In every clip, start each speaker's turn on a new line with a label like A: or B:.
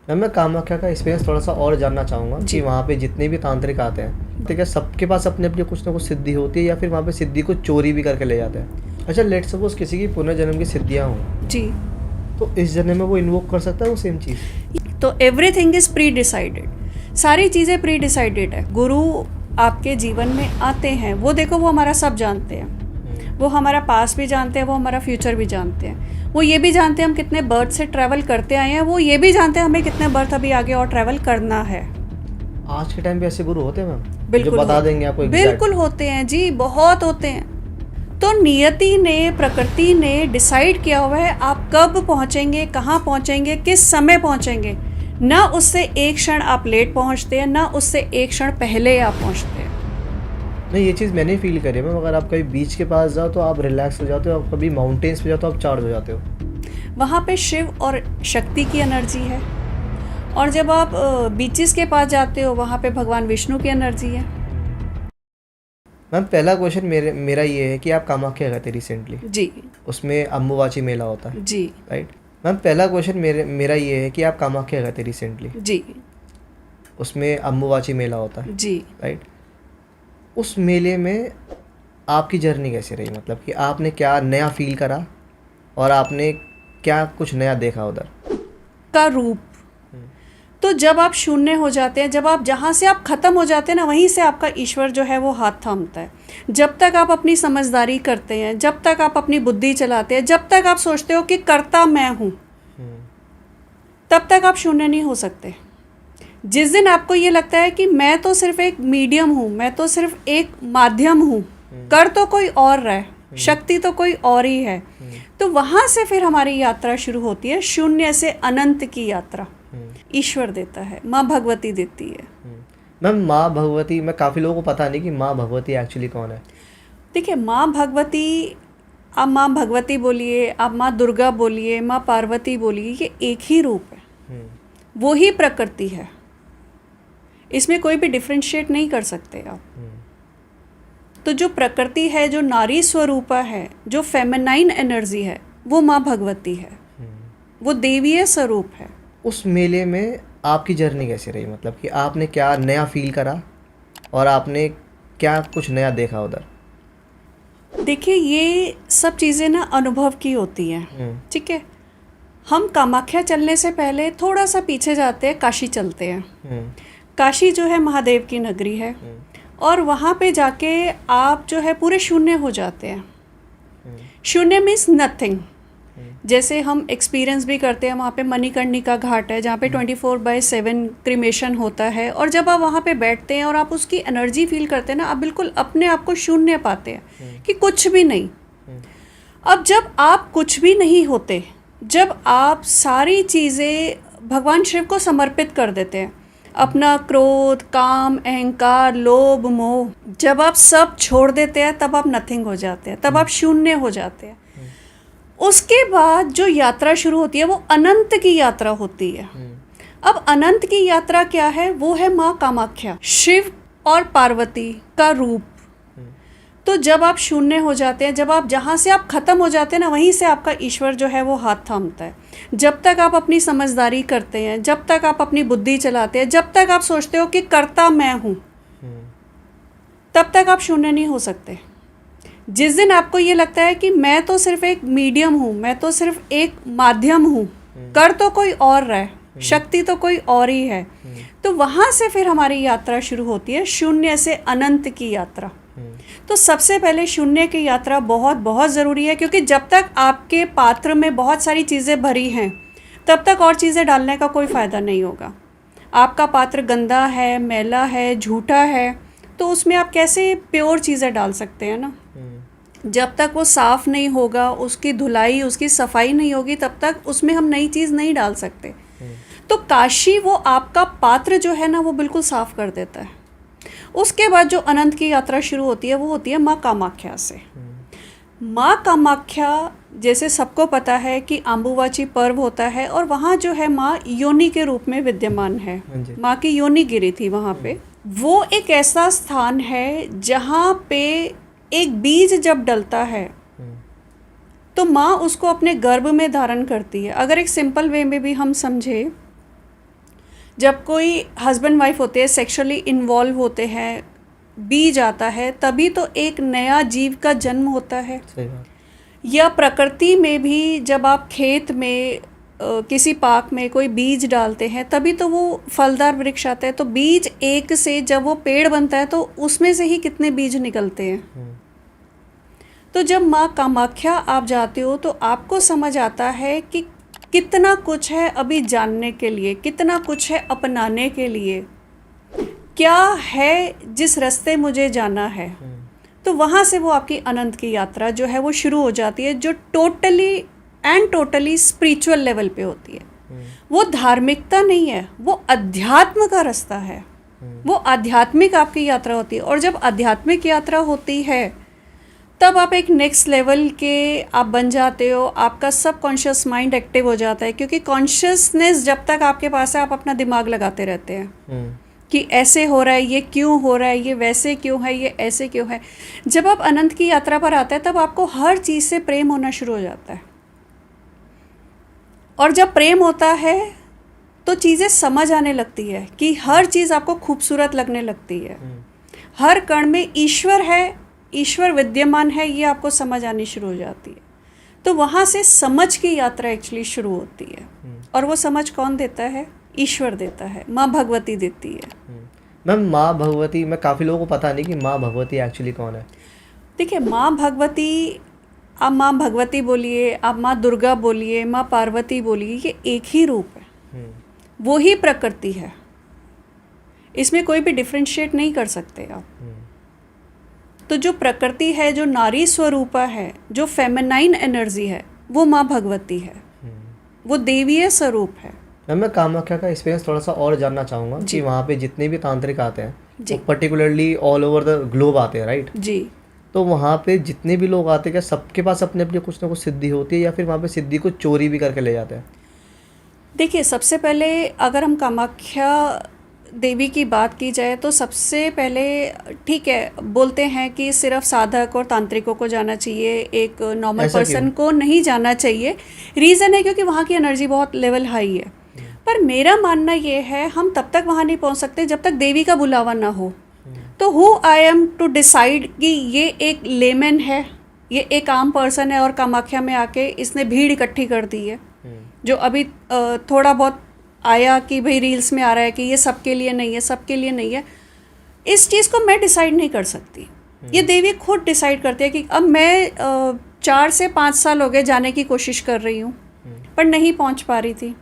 A: Ma'am मैं कामाख्या का experience थोड़ा सा और जानना चाहूँगा कि वहाँ पे जितने भी तांत्रिक आते हैं तो क्या सबके पास अपने अपनी कुछ ना कुछ सिद्धि होती है या फिर वहाँ पे सिद्धि को चोरी भी करके ले जाते हैं? अच्छा लेट सपोज किसी की पुनर्जन्म की सिद्धियाँ हों
B: जी।
A: तो इस जन्म में वो इन्वोक कर सकता है वो सेम चीज़?
B: तो एवरीथिंग इज प्री डिसाइडेड, सारी चीज़ें प्री डिसाइडेड है। गुरु आपके जीवन में आते हैं, वो देखो वो हमारा सब जानते हैं, वो हमारा पास्ट भी जानते हैं, वो हमारा फ्यूचर भी जानते हैं, वो ये भी जानते हैं हम कितने बर्थ से ट्रैवल करते आए हैं, वो ये भी जानते हैं हमें कितने बर्थ अभी आगे और ट्रैवल करना है।
A: आज के टाइम पे ऐसे गुरु होते हैं मैम जो
B: बिल्कुल
A: बता
B: होते-
A: देंगे आपको exact?
B: बिल्कुल होते हैं जी, बहुत होते हैं। तो नियति ने, प्रकृति ने डिसाइड किया हुआ है आप कब पहुंचेंगे, कहाँ पहुंचेंगे, किस समय पहुंचेंगे। ना उससे एक क्षण आप लेट पहुंचते हैं, ना उससे एक क्षण पहले आप पहुंचते हैं।
A: नहीं ये चीज़ मैंने फील करी है मैम। अगर आप कभी बीच के पास जाओ तो आप रिलैक्स हो जाते हो, आप कभी माउंटेन्स पे जाओ तो आप चार्ज हो जाते हो।
B: वहाँ पे शिव और शक्ति की एनर्जी है, और जब आप बीचेस के पास जाते हो वहाँ पे भगवान विष्णु की एनर्जी है।
A: मैम पहला क्वेश्चन मेरा ये है कि आप कामाख्या गए थे रिसेंटली,
B: जी
A: उसमें अम्बुबाची मेला होता है
B: जी
A: राइट? मैम पहला क्वेश्चन मेरा ये है कि आप कामाख्या गए थे रिसेंटली,
B: जी
A: उसमें अम्बुबाची मेला होता है
B: जी।
A: राइट? उस मेले में आपकी जर्नी कैसी रही? मतलब कि आपने क्या नया फील करा और आपने क्या कुछ नया देखा उधर?
B: का रूप। तो जब आप शून्य हो जाते हैं, जब आप जहाँ से आप ख़त्म हो जाते हैं ना, वहीं से आपका ईश्वर जो है वो हाथ थामता है। जब तक आप अपनी समझदारी करते हैं, जब तक आप अपनी बुद्धि चलाते हैं, जब तक आप सोचते हो कि कर्ता मैं हूँ, तब तक आप शून्य नहीं हो सकते। जिस दिन आपको ये लगता है कि मैं तो सिर्फ एक मीडियम हूँ, मैं तो सिर्फ एक माध्यम हूँ, कर तो कोई और रहा है, शक्ति तो कोई और ही है, तो वहाँ से फिर हमारी यात्रा शुरू होती है, शून्य से अनंत की यात्रा। ईश्वर देता है, माँ भगवती देती है।
A: मैम माँ भगवती, मैं काफ़ी लोगों को पता नहीं कि माँ भगवती एक्चुअली कौन है।
B: देखिए माँ भगवती, आप माँ भगवती बोलिए, आप माँ दुर्गा बोलिए, माँ पार्वती बोलिए, ये एक ही रूप है, वो ही प्रकृति है, इसमें कोई भी डिफ्रेंशिएट नहीं कर सकते आप। तो जो प्रकृति है, जो नारी स्वरूपा है, जो फेमिनाइन एनर्जी है, वो माँ भगवती है, वो देवीय स्वरूप है।
A: उस मेले में आपकी जर्नी कैसी रही? मतलब कि आपने क्या नया फील करा और आपने क्या कुछ नया देखा उधर?
B: देखिए ये सब चीज़ें ना अनुभव की होती हैं, ठीक है। हम कामाख्या चलने से पहले थोड़ा सा पीछे जाते हैं, काशी चलते हैं। काशी जो है महादेव की नगरी है, और वहाँ पे जाके आप जो है पूरे शून्य हो जाते हैं। शून्य मीन्स नथिंग। जैसे हम एक्सपीरियंस भी करते हैं, वहाँ पे मणिकर्णिका घाट है जहाँ पे 24/7 क्रिमेशन होता है, और जब आप वहाँ पे बैठते हैं और आप उसकी एनर्जी फील करते हैं ना, आप बिल्कुल अपने आप को शून्य पाते हैं कि कुछ भी नहीं। अब जब आप कुछ भी नहीं होते, जब आप सारी चीज़ें भगवान शिव को समर्पित कर देते हैं, अपना क्रोध, काम, अहंकार, लोभ, मोह, जब आप सब छोड़ देते हैं तब आप नथिंग हो जाते हैं, तब आप शून्य हो जाते हैं। उसके बाद जो यात्रा शुरू होती है वो अनंत की यात्रा होती है। अब अनंत की यात्रा क्या है? वो है माँ कामाख्या, शिव और पार्वती का रूप। तो जब आप शून्य हो जाते हैं, जब आप जहाँ से आप ख़त्म हो जाते हैं ना, वहीं से आपका ईश्वर जो है वो हाथ थामता है। जब तक आप अपनी समझदारी करते हैं, जब तक आप अपनी बुद्धि चलाते हैं, जब तक आप सोचते हो कि कर्ता मैं हूँ, तब तक आप शून्य नहीं हो सकते। जिस दिन आपको ये लगता है कि मैं तो सिर्फ एक मीडियम हूँ, मैं तो सिर्फ एक माध्यम हूँ, कर तो कोई और रहा है, शक्ति तो कोई और ही है, तो वहाँ से फिर हमारी यात्रा शुरू होती है, शून्य से अनंत की यात्रा। तो सबसे पहले शून्य की यात्रा बहुत बहुत ज़रूरी है, क्योंकि जब तक आपके पात्र में बहुत सारी चीज़ें भरी हैं, तब तक और चीज़ें डालने का कोई फ़ायदा नहीं होगा। आपका पात्र गंदा है, मैला है, झूठा है, तो उसमें आप कैसे प्योर चीज़ें डाल सकते हैं ना। जब तक वो साफ़ नहीं होगा, उसकी धुलाई, उसकी सफाई नहीं होगी, तब तक उसमें हम नई चीज़ नहीं डाल सकते। तो काशी वो आपका पात्र जो है ना, वो बिल्कुल साफ़ कर देता है। उसके बाद जो अनंत की यात्रा शुरू होती है वो होती है माँ कामाख्या से। माँ कामाख्या, जैसे सबको पता है कि अम्बुबाची पर्व होता है, और वहाँ जो है माँ योनि के रूप में विद्यमान है। माँ की योनि गिरी थी वहाँ पे। वो एक ऐसा स्थान है जहाँ पे एक बीज जब डलता है तो माँ उसको अपने गर्भ में धारण करती है। अगर एक सिंपल वे में भी हम समझे जब कोई हस्बैंड वाइफ होते हैं, सेक्सुअली इन्वॉल्व होते हैं, बीज आता है, तभी तो एक नया जीव का जन्म होता है।
A: सही बात।
B: या प्रकृति में भी जब आप खेत में किसी पार्क में कोई बीज डालते हैं, तभी तो वो फलदार वृक्ष आता है। तो बीज एक से जब वो पेड़ बनता है तो उसमें से ही कितने बीज निकलते हैं। तो जब माँ कामाख्या आप जाते हो तो आपको समझ आता है कि कितना कुछ है अभी जानने के लिए, कितना कुछ है अपनाने के लिए, क्या है जिस रास्ते मुझे जाना है। तो वहाँ से वो आपकी अनंत की यात्रा जो है वो शुरू हो जाती है, जो टोटली स्पिरिचुअल लेवल पे होती है। वो धार्मिकता नहीं है, वो अध्यात्म का रास्ता है, वो आध्यात्मिक आपकी यात्रा होती है। और जब आध्यात्मिक यात्रा होती है तब आप एक नेक्स्ट लेवल के आप बन जाते हो। आपका सब कॉन्शियस माइंड एक्टिव हो जाता है, क्योंकि कॉन्शियसनेस जब तक आपके पास है आप अपना दिमाग लगाते रहते हैं कि ऐसे हो रहा है, ये क्यों हो रहा है, ये वैसे क्यों है, ये ऐसे क्यों है। जब आप अनंत की यात्रा पर आते हैं तब आपको हर चीज़ से प्रेम होना शुरू हो जाता है। और जब प्रेम होता है तो चीज़ें समझ आने लगती है कि हर चीज़ आपको खूबसूरत लगने लगती है। हर कण में ईश्वर है, ईश्वर विद्यमान है, ये आपको समझ आनी शुरू हो जाती है। तो वहाँ से समझ की यात्रा एक्चुअली शुरू होती है। और वो समझ कौन देता है? ईश्वर देता है, माँ भगवती देती है।
A: मैम माँ भगवती, मैं काफ़ी लोगों को पता नहीं कि माँ भगवती एक्चुअली कौन है।
B: देखिए, माँ भगवती, आप माँ भगवती बोलिए, आप माँ दुर्गा बोलिए, माँ पार्वती बोलिए, ये एक ही रूप है, वो ही प्रकृति है। इसमें कोई भी डिफ्रेंशिएट नहीं कर सकते आप। तो जो प्रकृति है, जो नारी स्वरूपा है, जो फेमिनाइन एनर्जी है, वो माँ भगवती है, वो देवीय स्वरूप है।
A: मैं कामाख्या का एक्सपीरियंस थोड़ा सा और जानना चाहूँगा कि वहाँ पे जितने भी तांत्रिक आते हैं,
B: जी,
A: particularly all over the globe आते हैं, राइट
B: जी।
A: तो वहाँ पे जितने भी लोग आते हैं, क्या सबके पास अपने अपने कुछ ना कुछ सिद्धि होती है, या फिर वहाँ पे सिद्धि को चोरी भी करके ले जाते हैं?
B: देखिए, सबसे पहले अगर हम कामाख्या देवी की बात की जाए तो सबसे पहले, ठीक है, बोलते हैं कि सिर्फ साधक और तांत्रिकों को जाना चाहिए, एक नॉर्मल पर्सन को नहीं जाना चाहिए। रीज़न है क्योंकि वहाँ की एनर्जी बहुत लेवल हाई है। पर मेरा मानना ये है, हम तब तक वहाँ नहीं पहुँच सकते जब तक देवी का बुलावा ना हो। तो who I am to decide कि ये एक लेमन है, ये एक आम पर्सन है और कामाख्या में आके इसने भीड़ इकट्ठी कर दी है, जो अभी थोड़ा बहुत आया कि भाई रील्स में आ रहा है कि ये सबके लिए नहीं है, सबके लिए नहीं है। इस चीज़ को मैं डिसाइड नहीं कर सकती, ये देवी खुद डिसाइड करती है। कि अब मैं 4 से 5 साल हो गए जाने की कोशिश कर रही हूँ, पर नहीं पहुँच पा रही थी।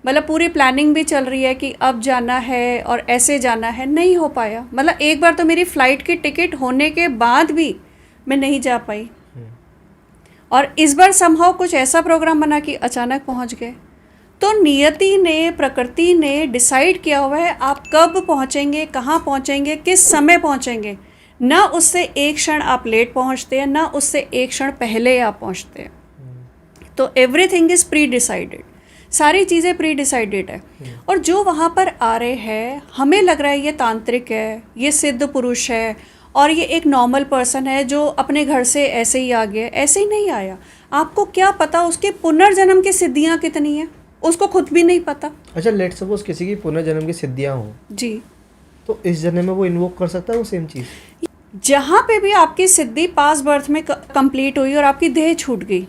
B: मतलब पूरी प्लानिंग भी चल रही है कि अब जाना है और ऐसे जाना है, नहीं हो पाया। मतलब एक बार तो मेरी फ़्लाइट की टिकट होने के बाद भी मैं नहीं जा पाई। और इस बार समहाउ कुछ ऐसा प्रोग्राम बना कि अचानक पहुंच गए। तो नियति ने, प्रकृति ने डिसाइड किया हुआ है आप कब पहुंचेंगे, कहाँ पहुंचेंगे, किस समय पहुंचेंगे। ना उससे एक क्षण आप लेट पहुंचते हैं, ना उससे एक क्षण पहले आप पहुंचते हैं। तो एवरीथिंग इज़ प्री डिसाइडेड, सारी चीज़ें प्री डिसाइडेड है। और जो वहाँ पर आ रहे हैं, हमें लग रहा है ये तांत्रिक है, ये सिद्ध पुरुष है और ये एक नॉर्मल पर्सन है जो अपने घर से ऐसे ही आ गया। ऐसे ही नहीं आया। आपको क्या पता उसके पुनर्जन्म की सिद्धियाँ कितनी हैं, उसको खुद भी नहीं पता।
A: अच्छा, लेट सपोज किसी की पुनर्जन्म की सिद्धियाँ हों,
B: जी,
A: तो इस जन्म में वो इन्वोक कर सकता है वो सेम चीज़?
B: जहाँ पे भी आपकी सिद्धि पास बर्थ में कंप्लीट हुई और आपकी देह छूट गई,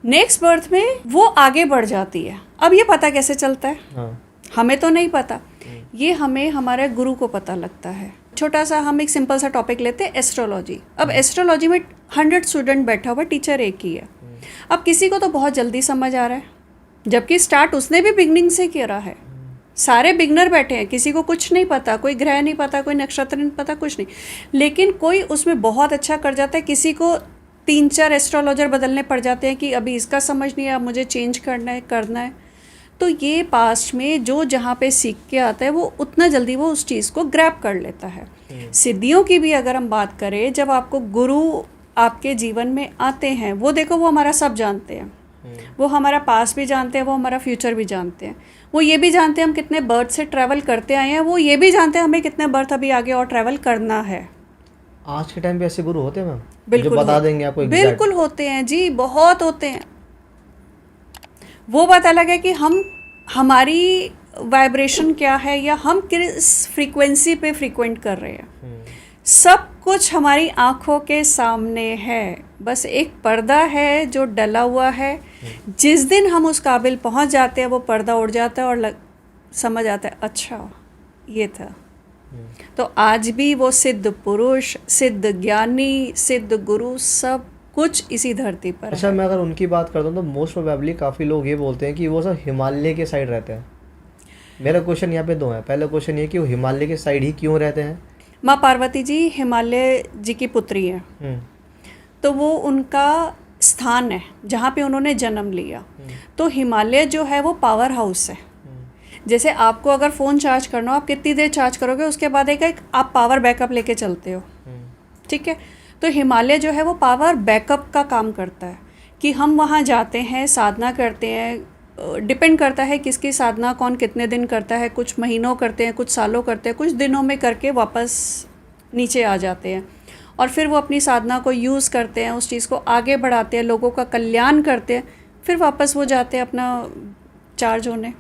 B: नेक्स्ट बर्थ में वो आगे बढ़ जाती है। अब ये पता कैसे चलता है?
A: हाँ।
B: हमें तो नहीं पता, ये हमें हमारे गुरु को पता लगता है। छोटा सा हम एक सिंपल सा टॉपिक लेते हैं, एस्ट्रोलॉजी। अब एस्ट्रोलॉजी में 100 स्टूडेंट बैठा हुआ, टीचर एक ही है। अब किसी को तो बहुत जल्दी समझ आ रहा है, जबकि स्टार्ट उसने भी बिगनिंग से किया रहा है। सारे बिगनर बैठे हैं, किसी को कुछ नहीं पता, कोई ग्रह नहीं पता, कोई नक्षत्र नहीं पता, कुछ नहीं। लेकिन कोई उसमें बहुत अच्छा कर जाता है, किसी को 3-4 एस्ट्रोलॉजर बदलने पड़ जाते हैं कि अभी इसका समझ नहीं है, अब मुझे चेंज करना है। तो ये पास्ट में जो जहाँ पे सीख के आता है वो उतना जल्दी वो उस चीज़ को ग्रैब कर लेता है। सिद्धियों की भी अगर हम बात करें, जब आपको गुरु आपके जीवन में आते हैं, वो देखो वो हमारा सब जानते हैं, वो हमारा पास्ट भी जानते हैं, वो हमारा फ्यूचर भी जानते हैं, वो ये भी जानते हैं हम कितने बर्थ से ट्रैवल करते आए हैं, वो ये भी जानते हैं हमें कितने बर्थ अभी आगे और ट्रैवल करना है।
A: आज के टाइम पे ऐसे गुरु होते हैं मैम?
B: बिल्कुल,
A: जो बता देंगे आपको exact?
B: बिल्कुल होते हैं जी, बहुत होते हैं। वो बात अलग है कि हम हमारी वाइब्रेशन क्या है या हम किस फ्रीक्वेंसी पे फ्रीक्वेंट कर रहे हैं, सब कुछ हमारी आँखों के सामने है। बस एक पर्दा है जो डला हुआ है। जिस दिन हम उस काबिल पहुंच जाते हैं वो पर्दा उड़ जाता है और समझ आता है अच्छा ये था। तो आज भी वो सिद्ध पुरुष, सिद्ध ज्ञानी, सिद्ध गुरु सब कुछ इसी धरती पर
A: अच्छा
B: है।
A: मैं अगर उनकी बात करता हूँ तो मोस्ट प्रोबेबली काफ़ी लोग ये बोलते हैं कि वो सब हिमालय के साइड रहते हैं। मेरा क्वेश्चन यहाँ पे दो है। पहला क्वेश्चन ये कि वो हिमालय के साइड ही क्यों रहते हैं?
B: माँ पार्वती जी हिमालय जी की पुत्री है, तो वो उनका स्थान है जहाँ पे उन्होंने जन्म लिया। तो हिमालय जो है वो पावर हाउस है। जैसे आपको अगर फ़ोन चार्ज करना हो, आप कितनी देर चार्ज करोगे, उसके बाद एक आप पावर बैकअप लेके चलते हो, ठीक है। तो हिमालय जो है वो पावर बैकअप का काम करता है कि हम वहाँ जाते हैं, साधना करते हैं। डिपेंड करता है किसकी साधना कौन कितने दिन करता है। कुछ महीनों करते हैं, कुछ सालों करते हैं, कुछ दिनों में करके वापस नीचे आ जाते हैं और फिर वो अपनी साधना को यूज़ करते हैं, उस चीज़ को आगे बढ़ाते हैं, लोगों का कल्याण करते हैं, फिर वापस वो जाते हैं अपना चार्ज होने।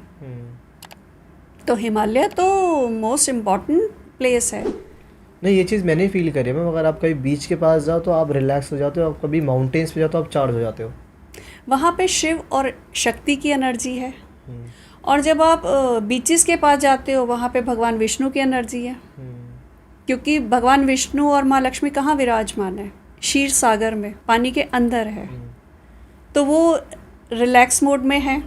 B: तो हिमालय तो मोस्ट इम्पॉर्टेंट प्लेस है।
A: नहीं, ये चीज़ मैंने फील करी है मैम। अगर आप कभी बीच के पास जाओ तो आप रिलैक्स हो जाते हो, आप कभी माउंटेन्स पे जाओ तो आप चार्ज हो जाते हो।
B: वहाँ पे शिव और शक्ति की एनर्जी है। और जब आप बीचेस के पास जाते हो वहाँ पे भगवान विष्णु की एनर्जी है, क्योंकि भगवान विष्णु और माँ लक्ष्मी कहाँ विराजमान है? क्षीर सागर में, पानी के अंदर है। तो वो रिलैक्स मोड में है।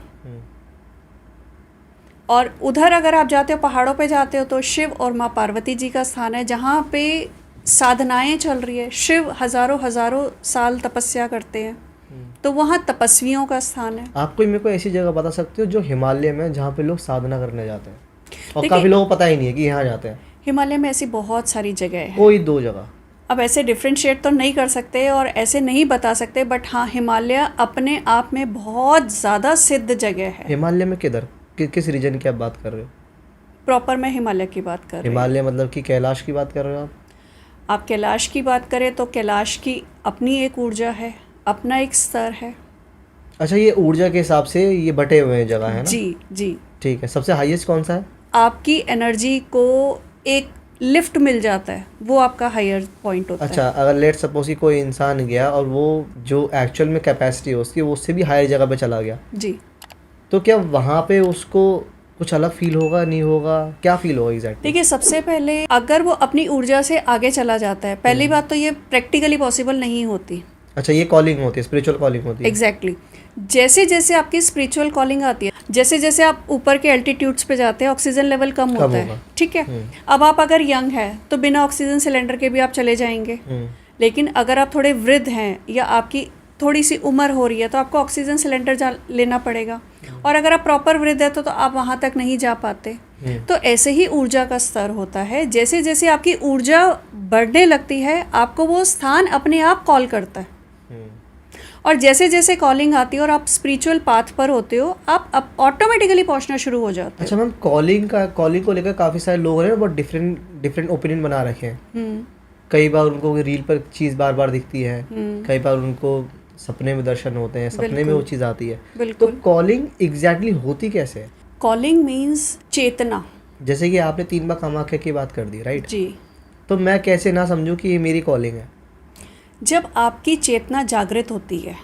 B: और उधर अगर आप जाते हो, पहाड़ों पे जाते हो, तो शिव और माँ पार्वती जी का स्थान है जहाँ पे साधनाएं चल रही है। शिव हज़ारों साल तपस्या करते हैं, तो वहाँ तपस्वियों का स्थान है।
A: आप कोई मेरे को ऐसी जगह बता सकते हो जो हिमालय में जहाँ पे लोग साधना करने जाते हैं और काफ़ी लोगों को पता ही नहीं है कि यहाँ जाते हैं?
B: हिमालय में ऐसी बहुत सारी जगह है।
A: कोई दो जगह?
B: अब ऐसे डिफ्रेंशिएट तो नहीं कर सकते और ऐसे नहीं बता सकते, बट हाँ हिमालय अपने आप में बहुत ज़्यादा सिद्ध जगह है।
A: हिमालय में किधर, किस रीजन की आप बात कर रहे हो?
B: प्रॉपर मैं हिमालय की बात कर रही हूँ।
A: हिमालय मतलब कि कैलाश की बात कर रहे हो
B: आप कैलाश की बात करें तो कैलाश की अपनी एक ऊर्जा है, अपना एक स्तर है।
A: अच्छा, ये ऊर्जा के हिसाब से ये बटे हुए हैं जगह है ना?
B: जी जी।
A: ठीक है। सबसे हाईएस्ट कौन सा है?
B: आपकी एनर्जी को एक लिफ्ट मिल जाता है, वो आपका हायर पॉइंट होता है।
A: अच्छा, अगर लेट सपोज कि कोई इंसान गया और वो जो एक्चुअल में कैपेसिटी है उसकी, वो उससे भी हायर जगह पे चला गया
B: जी,
A: तो क्या वहाँ पे उसको कुछ अलग फील होगा, नहीं होगा? क्या फील होगा एग्जैक्टली?
B: देखिए सबसे पहले अगर वो अपनी ऊर्जा से आगे चला जाता है, पहली बात तो ये प्रैक्टिकली पॉसिबल नहीं होती।
A: अच्छा, ये कॉलिंग होती है, स्पिरिचुअल कॉलिंग होती है।
B: एग्जैक्टली जैसे जैसे आपकी स्पिरिचुअल कॉलिंग आती है, जैसे जैसे आप ऊपर के एल्टीट्यूड्स पे जाते हैं, ऑक्सीजन लेवल कम होता है, ठीक है। अब आप अगर यंग है तो बिना ऑक्सीजन सिलेंडर के भी आप चले जाएंगे, लेकिन अगर आप थोड़े वृद्ध हैं या आपकी थोड़ी सी उम्र हो रही है तो आपको ऑक्सीजन सिलेंडर लेना पड़ेगा, और अगर आप प्रॉपर वृद्ध है तो आप वहाँ तक नहीं जा पाते। तो ऐसे ही ऊर्जा का स्तर होता है। जैसे जैसे आपकी ऊर्जा बढ़ने लगती है, आपको वो स्थान अपने आप कॉल करता है, और जैसे जैसे कॉलिंग आती है और आप स्पिरिचुअल पाथ पर होते हो, आप ऑटोमेटिकली पहुंचना शुरू हो जाते हो।
A: अच्छा मैम, कॉलिंग को लेकर काफ़ी सारे लोग हैं बहुत डिफरेंट ओपिनियन बना रखे हैं। कई बार उनको रील पर चीज़ बार बार दिखती है, कई बार उनको सपने में दर्शन होते हैं, सपने में वो चीज़ आती है। तो कॉलिंग एग्जैक्टली होती कैसे है?
B: कॉलिंग मीन्स चेतना।
A: जैसे कि आपने 3 बार कामाख्या की बात कर दी, राइट
B: जी।
A: तो मैं कैसे ना समझूं कि ये मेरी कॉलिंग है?
B: जब आपकी चेतना जागृत होती है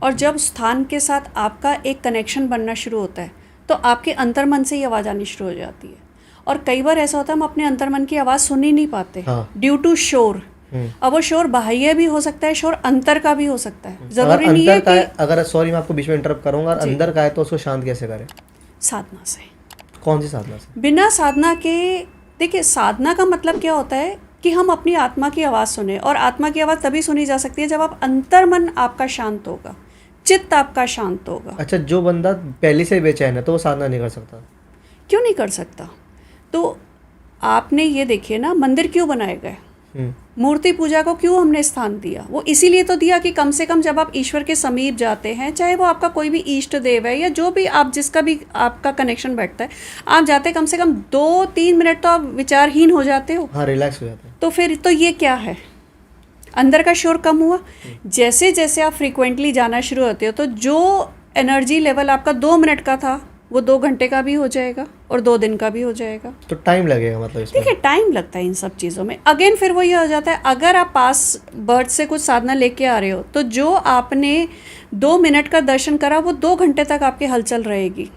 B: और जब स्थान के साथ आपका एक कनेक्शन बनना शुरू होता है, तो आपके अंतर्मन से ही आवाज़ आनी शुरू हो जाती है। और कई बार ऐसा होता है हम अपने अंतर्मन की आवाज़ सुन ही नहीं पाते, ड्यू टू शोर। अब वो शोर बाह्य भी हो सकता है, शोर अंतर का भी हो सकता है। जरूरी नहीं है कि
A: अगर सॉरी मैं आपको बीच में इंटरप्ट करूंगा, अंदर का है तो उसको शांत कैसे करें?
B: साधना से।
A: कौन सी साधना से?
B: बिना साधना के, देखिए साधना का मतलब क्या होता है कि हम अपनी आत्मा की आवाज़ सुने, और आत्मा की आवाज़ तभी सुनी जा सकती है जब आप अंतर्मन आपका शांत होगा, चित्त आपका शांत होगा।
A: अच्छा, जो बंदा पहले से बेचैन है तो वो साधना नहीं कर सकता?
B: क्यों नहीं कर सकता? तो आपने ये देखिए ना, मंदिर क्यों बनाए गए, मूर्ति पूजा को क्यों हमने स्थान दिया? वो इसीलिए तो दिया कि कम से कम जब आप ईश्वर के समीप जाते हैं, चाहे वो आपका कोई भी इष्ट देव है या जो भी आप जिसका भी आपका कनेक्शन बैठता है, आप जाते कम से कम 2-3 मिनट तो आप विचारहीन हो जाते हो।
A: हाँ, रिलैक्स हो जाते हैं।
B: तो फिर तो ये क्या है? अंदर का शोर कम हुआ। जैसे जैसे आप फ्रीक्वेंटली जाना शुरू होते हो, तो जो एनर्जी लेवल आपका 2 मिनट का था वो 2 घंटे का भी हो जाएगा और 2 दिन का भी हो जाएगा।
A: तो टाइम लगेगा मतलब इसमें?
B: देखिए टाइम लगता है इन सब चीज़ों में। अगेन फिर वो ये हो जाता है, अगर आप पास बर्थ से कुछ साधना लेके आ रहे हो तो जो आपने 2 मिनट का दर्शन करा वो 2 घंटे तक आपकी हलचल रहेगी।